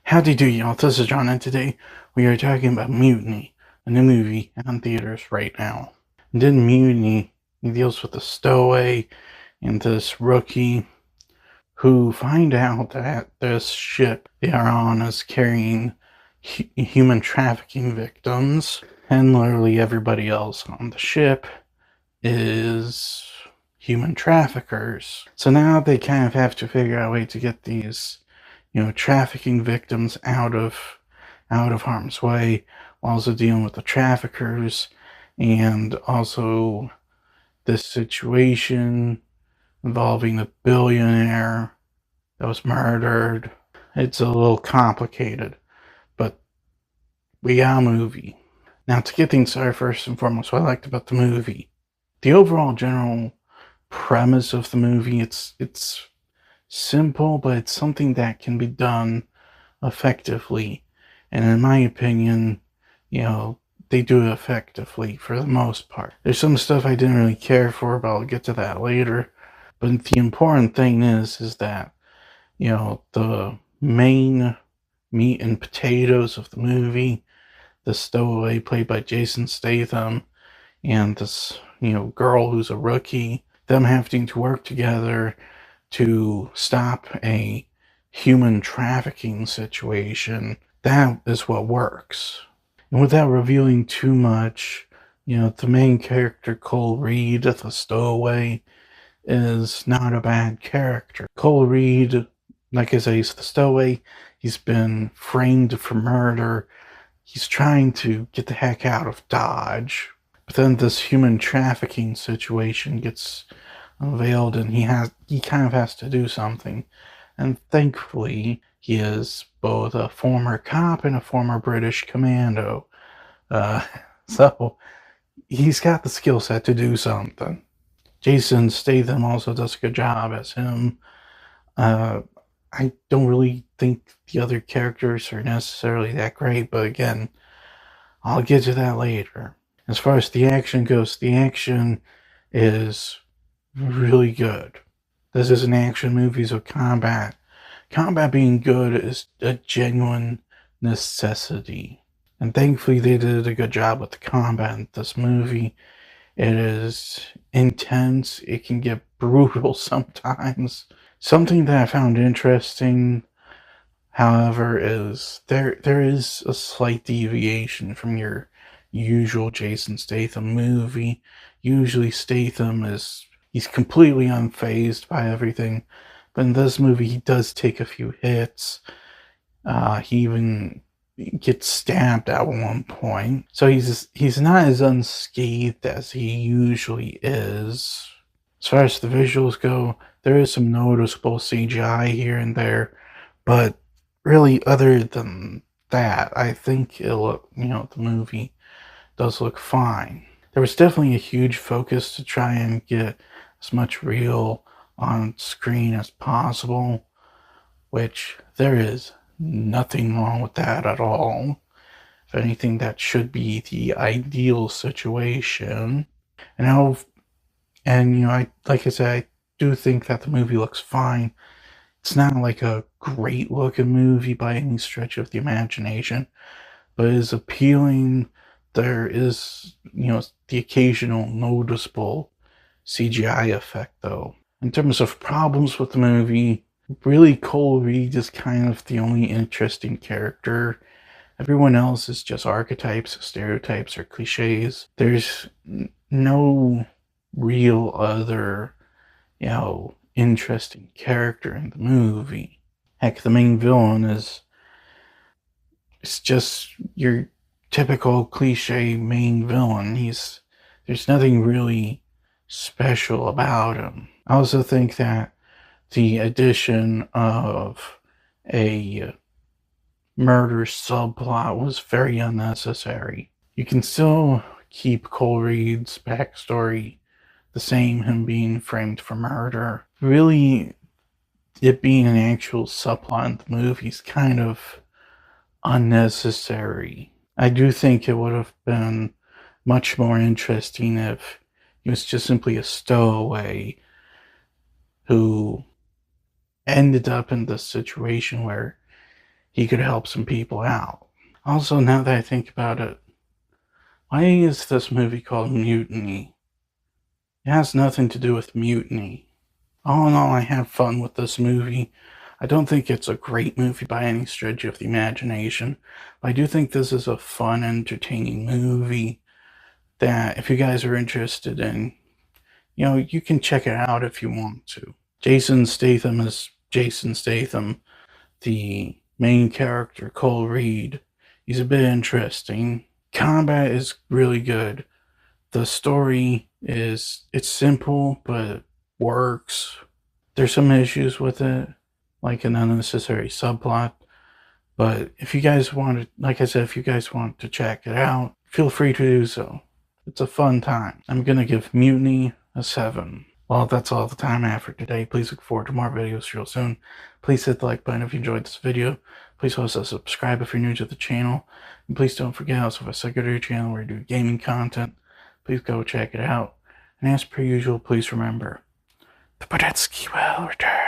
Howdy do y'all, this is John, and today we are talking about Mutiny, a new movie in theaters right now. And in Mutiny, he deals with a stowaway and this rookie who find out that this ship they are on is carrying human trafficking victims, and literally everybody else on the ship is human traffickers. So now they kind of have to figure out a way to get these trafficking victims out of harm's way, while also dealing with the traffickers, and also this situation involving the billionaire that was murdered. It's a little complicated, but we got a movie. Now, to get things started, first and foremost, what I liked about the movie, the overall general premise of the movie, it's simple, but it's something that can be done effectively. And in my opinion, they do it effectively for the most part. There's some stuff I didn't really care for, but I'll get to that later. But the important thing is that, the main meat and potatoes of the movie, the stowaway played by Jason Statham, and this, girl who's a rookie, them having to work together to stop a human trafficking situation, that is what works. And without revealing too much, the main character, Cole Reed, the stowaway, is not a bad character. Cole Reed, like I say, he's the stowaway. He's been framed for murder. He's trying to get the heck out of Dodge. But then this human trafficking situation gets unveiled, and he kind of has to do something. And thankfully, he is both a former cop and a former British commando. So he's got the skill set to do something. Jason Statham also does a good job as him. I don't really think the other characters are necessarily that great, but again, I'll get to that later. As far as the action goes, the action is really good. This is an action movie, so combat being good is a genuine necessity. And thankfully they did a good job with the combat in this movie. It is intense. It can get brutal sometimes. Something that I found interesting, however, is there is a slight deviation from your usual Jason Statham movie. Usually Statham he's completely unfazed by everything. But in this movie, he does take a few hits. He even gets stabbed at one point. So he's not as unscathed as he usually is. As far as the visuals go, there is some noticeable CGI here and there. But really, other than that, I think the movie does look fine. There was definitely a huge focus to try and get as much real on screen as possible, which there is nothing wrong with that at all. If anything, that should be the ideal situation. Like I said, I do think that the movie looks fine. It's not like a great looking movie by any stretch of the imagination, but it is appealing. There is, the occasional noticeable CGI effect, though. In terms of problems with the movie, really Cole Reed is kind of the only interesting character. Everyone else is just archetypes, stereotypes, or cliches. There's no real other, interesting character in the movie. Heck, the main villain it's just your typical cliche main villain. There's nothing really special about him. I also think that the addition of a murder subplot was very unnecessary. You can still keep Cole Reed's backstory the same, him being framed for murder. Really, it being an actual subplot in the movie is kind of unnecessary. I do think it would have been much more interesting if he was just simply a stowaway who ended up in this situation where he could help some people out. Also, now that I think about it, why is this movie called Mutiny? It has nothing to do with mutiny. All in all, I have fun with this movie. I don't think it's a great movie by any stretch of the imagination, but I do think this is a fun, entertaining movie that if you guys are interested in, you can check it out if you want to. Jason Statham is Jason Statham. The main character, Cole Reed, he's a bit interesting. Combat is really good. The story it's simple, but it works. There's some issues with it, like an unnecessary subplot. But if you guys want to, like I said, if you guys want to check it out, feel free to do so. It's a fun time. I'm going to give Mutiny a 7. Well, that's all the time I have for today. Please look forward to more videos real soon. Please hit the like button if you enjoyed this video. Please also subscribe if you're new to the channel. And please don't forget, also, if I said go to your channel where I do gaming content, please go check it out. And as per usual, please remember, the Podetsky will return.